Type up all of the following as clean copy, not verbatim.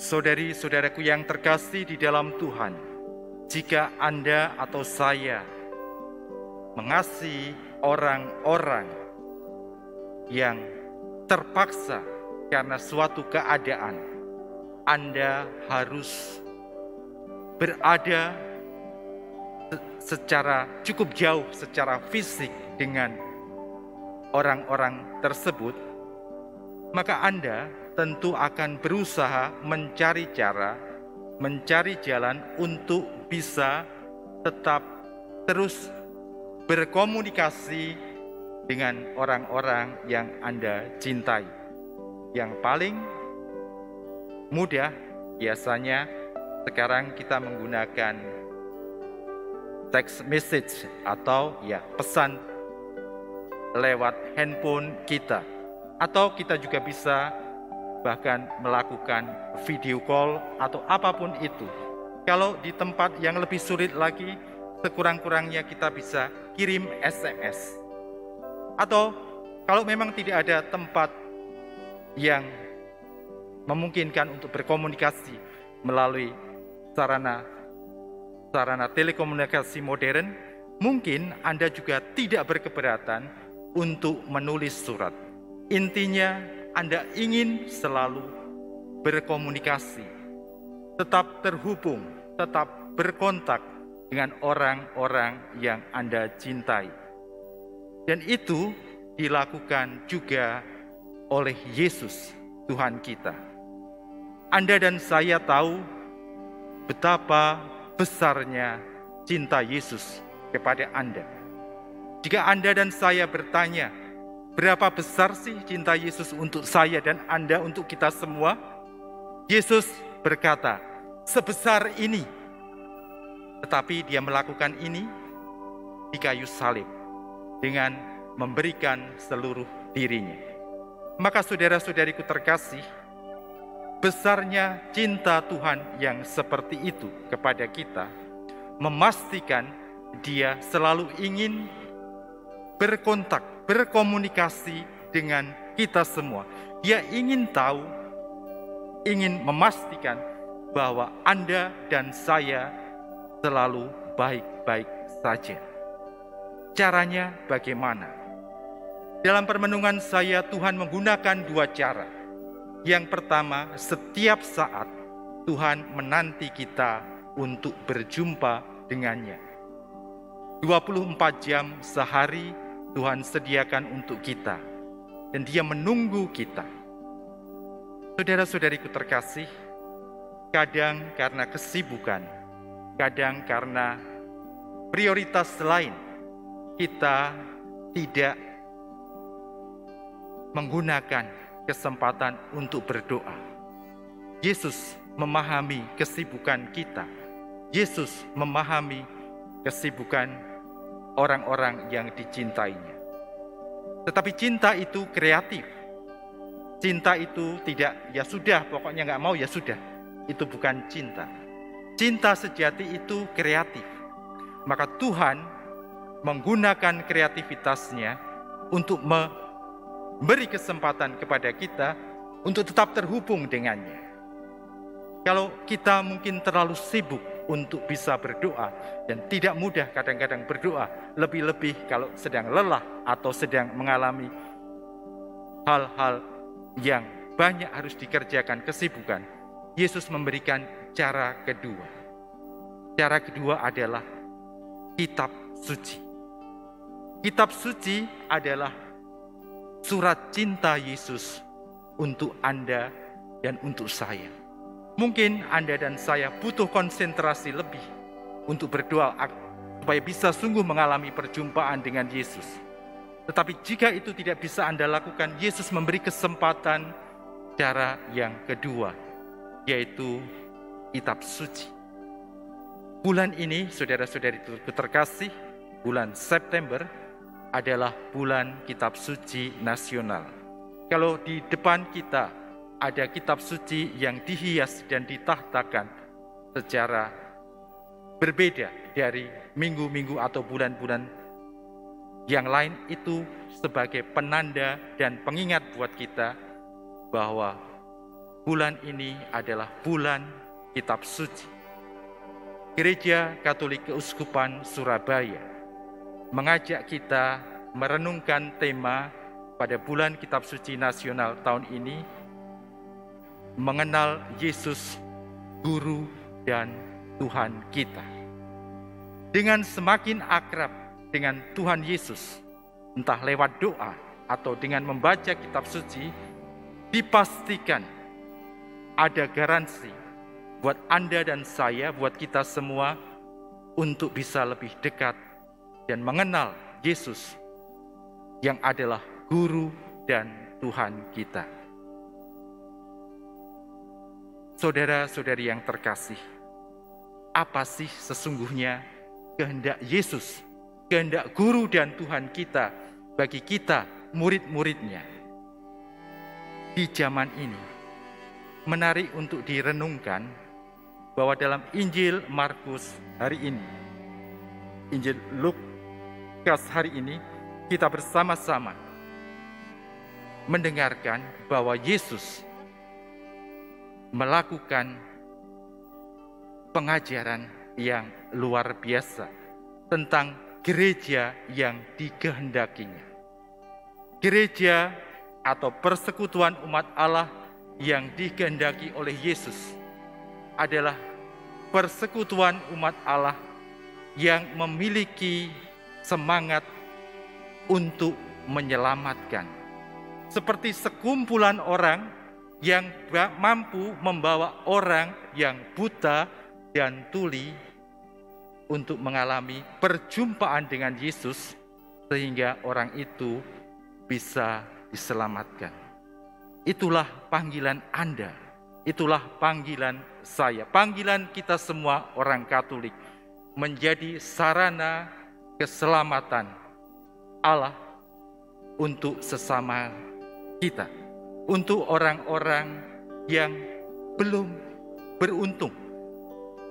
Saudari-saudaraku yang terkasih di dalam Tuhan, jika Anda atau saya mengasihi orang-orang yang terpaksa karena suatu keadaan, Anda harus berada secara cukup jauh secara fisik dengan orang-orang tersebut, maka Anda tentu akan berusaha mencari cara, mencari jalan untuk bisa tetap terus berkomunikasi dengan orang-orang yang Anda cintai. Yang paling mudah biasanya sekarang kita menggunakan text message atau pesan lewat handphone kita. Atau kita juga bisa bahkan melakukan video call atau apapun itu. Kalau di tempat yang lebih sulit lagi, sekurang-kurangnya kita bisa kirim SMS. Atau kalau memang tidak ada tempat yang memungkinkan untuk berkomunikasi melalui sarana telekomunikasi modern, mungkin Anda juga tidak berkeberatan untuk menulis surat. Intinya, Anda ingin selalu berkomunikasi, tetap terhubung, tetap berkontak dengan orang-orang yang Anda cintai. Dan itu dilakukan juga oleh Yesus, Tuhan kita. Anda dan saya tahu betapa besarnya cinta Yesus kepada Anda. Jika Anda dan saya bertanya, berapa besar sih cinta Yesus untuk saya dan Anda, untuk kita semua? Yesus berkata, sebesar ini. Tetapi dia melakukan ini di kayu salib dengan memberikan seluruh dirinya. Maka saudara-saudariku terkasih, besarnya cinta Tuhan yang seperti itu kepada kita memastikan dia selalu ingin berkontak, berkomunikasi dengan kita semua. Dia ingin tahu, ingin memastikan bahwa Anda dan saya selalu baik-baik saja. Caranya bagaimana? Dalam permenungan saya, Tuhan menggunakan dua cara. Yang pertama, setiap saat Tuhan menanti kita untuk berjumpa dengannya. 24 jam sehari Tuhan sediakan untuk kita, dan dia menunggu kita. Saudara-saudariku terkasih, kadang karena kesibukan, kadang karena prioritas lain, kita tidak menggunakan kesempatan untuk berdoa. Yesus memahami kesibukan kita. Yesus memahami kesibukan orang-orang yang dicintainya. Tetapi cinta itu kreatif. Cinta itu tidak, ya sudah, pokoknya nggak mau, ya sudah. Itu bukan cinta. Cinta sejati itu kreatif. Maka Tuhan menggunakan kreativitasnya untuk memberi kesempatan kepada kita untuk tetap terhubung dengannya. Kalau kita mungkin terlalu sibuk untuk bisa berdoa dan tidak mudah kadang-kadang berdoa, lebih-lebih kalau sedang lelah atau sedang mengalami hal-hal yang banyak harus dikerjakan, kesibukan, Yesus memberikan cara kedua. Cara kedua adalah kitab suci. Kitab suci adalah surat cinta Yesus untuk Anda dan untuk saya. Mungkin Anda dan saya butuh konsentrasi lebih untuk berdoa supaya bisa sungguh mengalami perjumpaan dengan Yesus. Tetapi jika itu tidak bisa Anda lakukan, Yesus memberi kesempatan cara yang kedua, yaitu kitab suci. Bulan ini, saudara-saudari terkasih, bulan September adalah bulan kitab suci nasional. Kalau di depan kita ada kitab suci yang dihias dan ditahtakan secara berbeda dari minggu-minggu atau bulan-bulan yang lain, itu sebagai penanda dan pengingat buat kita bahwa bulan ini adalah bulan Kitab Suci. Gereja Katolik Keuskupan Surabaya mengajak kita merenungkan tema pada bulan Kitab Suci Nasional tahun ini, mengenal Yesus, Guru dan Tuhan kita. Dengan semakin akrab dengan Tuhan Yesus, entah lewat doa atau dengan membaca Kitab Suci, dipastikan ada garansi buat Anda dan saya, buat kita semua, untuk bisa lebih dekat dan mengenal Yesus yang adalah Guru dan Tuhan kita. Saudara-saudari yang terkasih, apa sih sesungguhnya kehendak Yesus, kehendak Guru dan Tuhan kita bagi kita, murid-muridnya? Di zaman ini, menarik untuk direnungkan bahwa dalam Injil Markus hari ini, Injil Lukas hari ini, kita bersama-sama mendengarkan bahwa Yesus melakukan pengajaran yang luar biasa tentang gereja yang dikehendakinya. Gereja atau persekutuan umat Allah yang dikehendaki oleh Yesus adalah persekutuan umat Allah yang memiliki semangat untuk menyelamatkan. Seperti sekumpulan orang yang mampu membawa orang yang buta dan tuli untuk mengalami perjumpaan dengan Yesus sehingga orang itu bisa diselamatkan. Itulah panggilan Anda, itulah panggilan saya, panggilan kita semua orang Katolik, menjadi sarana keselamatan Allah untuk sesama kita, untuk orang-orang yang belum beruntung,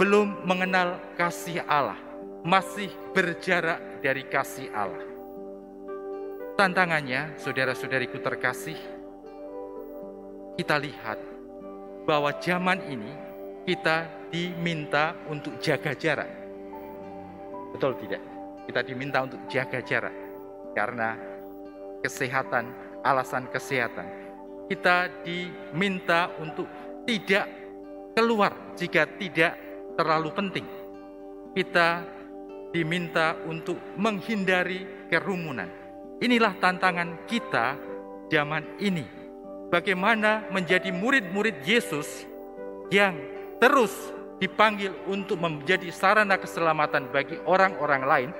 belum mengenal kasih Allah, masih berjarak dari kasih Allah. Tantangannya, saudara-saudariku terkasih, kita lihat bahwa zaman ini kita diminta untuk jaga jarak. Betul tidak? Kita diminta untuk jaga jarak karena kesehatan, alasan kesehatan. Kita diminta untuk tidak keluar jika tidak terlalu penting. Kita diminta untuk menghindari kerumunan. Inilah tantangan kita zaman ini. Bagaimana menjadi murid-murid Yesus yang terus dipanggil untuk menjadi sarana keselamatan bagi orang-orang lain,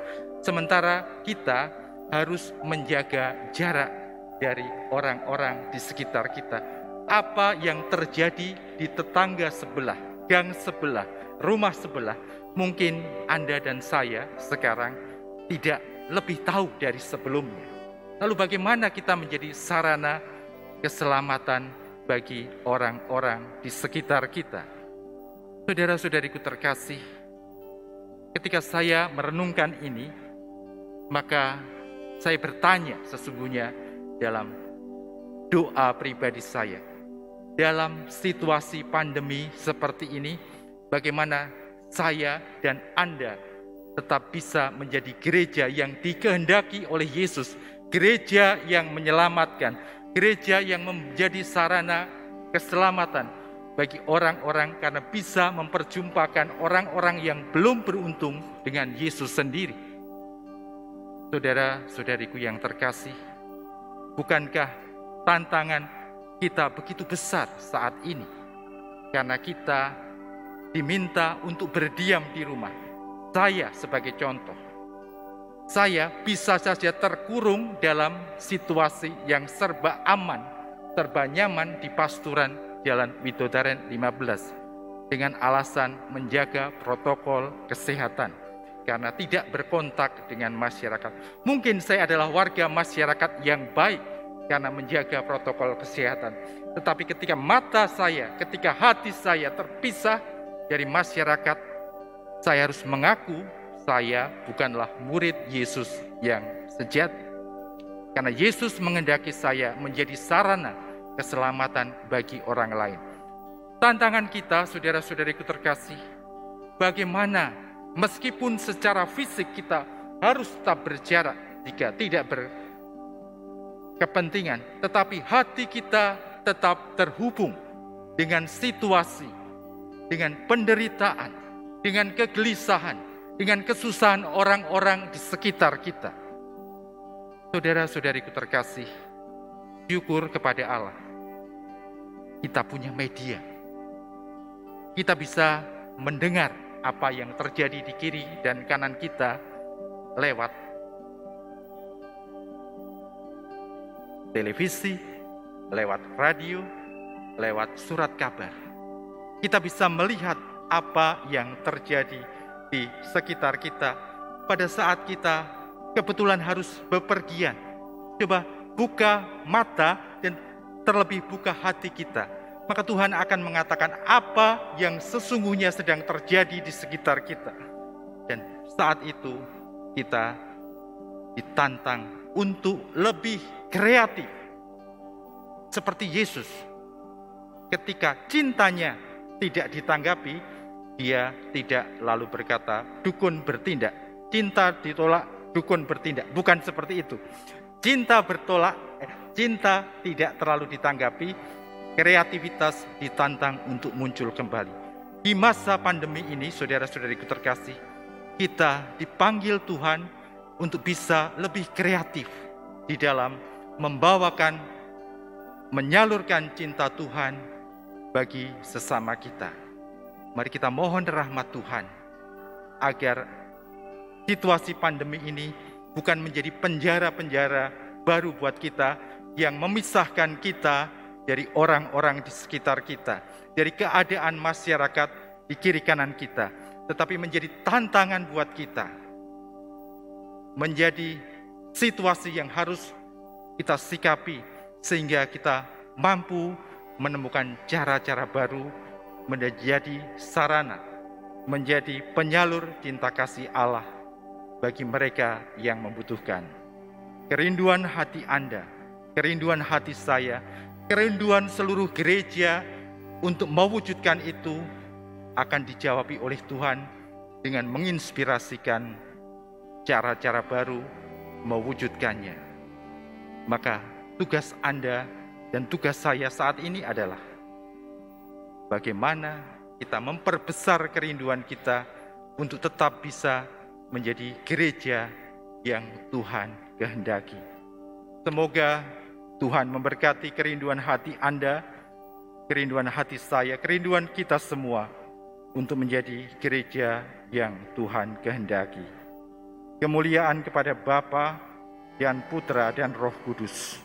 sementara kita harus menjaga jarak dari orang-orang di sekitar kita. Apa yang terjadi di tetangga sebelah, gang sebelah, rumah sebelah, mungkin Anda dan saya sekarang tidak lebih tahu dari sebelumnya. Lalu bagaimana kita menjadi sarana keselamatan bagi orang-orang di sekitar kita? Saudara-saudariku terkasih, ketika saya merenungkan ini, maka saya bertanya sesungguhnya dalam doa pribadi saya, dalam situasi pandemi seperti ini, bagaimana saya dan Anda tetap bisa menjadi gereja yang dikehendaki oleh Yesus, gereja yang menyelamatkan, gereja yang menjadi sarana keselamatan bagi orang-orang karena bisa memperjumpakan orang-orang yang belum beruntung dengan Yesus sendiri. Saudara-saudariku yang terkasih, bukankah tantangan kita begitu besar saat ini? Karena kita diminta untuk berdiam di rumah. Saya sebagai contoh, saya bisa saja terkurung dalam situasi yang serba aman, serba nyaman di pasturan Jalan Widodaren 15 dengan alasan menjaga protokol kesehatan karena tidak berkontak dengan masyarakat. Mungkin saya adalah warga masyarakat yang baik karena menjaga protokol kesehatan. Tetapi ketika mata saya, ketika hati saya terpisah dari masyarakat, saya harus mengaku saya bukanlah murid Yesus yang sejati. Karena Yesus menghendaki saya menjadi sarana keselamatan bagi orang lain. tantangan kita, saudara-saudariku terkasih, bagaimana meskipun secara fisik kita harus tetap berjarak jika tidak berkepentingan, tetapi hati kita tetap terhubung dengan situasi, dengan penderitaan, dengan kegelisahan, dengan kesusahan orang-orang di sekitar kita. Saudara-saudariku terkasih, syukur kepada Allah, kita punya media. Kita bisa mendengar apa yang terjadi di kiri dan kanan kita lewat televisi, lewat radio, lewat surat kabar. Kita bisa melihat apa yang terjadi di sekitar kita pada saat kita kebetulan harus bepergian. Coba buka mata dan terlebih buka hati kita. Maka Tuhan akan mengatakan apa yang sesungguhnya sedang terjadi di sekitar kita. Dan saat itu kita ditantang untuk lebih kreatif. Seperti Yesus, ketika cintanya tidak ditanggapi, dia tidak lalu berkata, dukun bertindak. Cinta ditolak, dukun bertindak. Bukan seperti itu. Cinta bertolak, cinta tidak terlalu ditanggapi, kreativitas ditantang untuk muncul kembali. Di masa pandemi ini, saudara-saudariku terkasih, kita dipanggil Tuhan untuk bisa lebih kreatif di dalam membawakan, menyalurkan cinta Tuhan bagi sesama kita. Mari kita mohon rahmat Tuhan agar situasi pandemi ini bukan menjadi penjara-penjara baru buat kita yang memisahkan kita dari orang-orang di sekitar kita, dari keadaan masyarakat di kiri kanan kita, tetapi menjadi tantangan buat kita, menjadi situasi yang harus kita sikapi sehingga kita mampu menemukan cara-cara baru menjadi sarana, menjadi penyalur cinta kasih Allah bagi mereka yang membutuhkan. Kerinduan hati Anda, kerinduan hati saya, kerinduan seluruh gereja untuk mewujudkan itu akan dijawabi oleh Tuhan dengan menginspirasikan cara-cara baru mewujudkannya. Maka tugas Anda dan tugas saya saat ini adalah bagaimana kita memperbesar kerinduan kita untuk tetap bisa menjadi gereja yang Tuhan kehendaki. Semoga Tuhan memberkati kerinduan hati Anda, kerinduan hati saya, kerinduan kita semua untuk menjadi gereja yang Tuhan kehendaki. Kemuliaan kepada Bapa dan Putra dan Roh Kudus.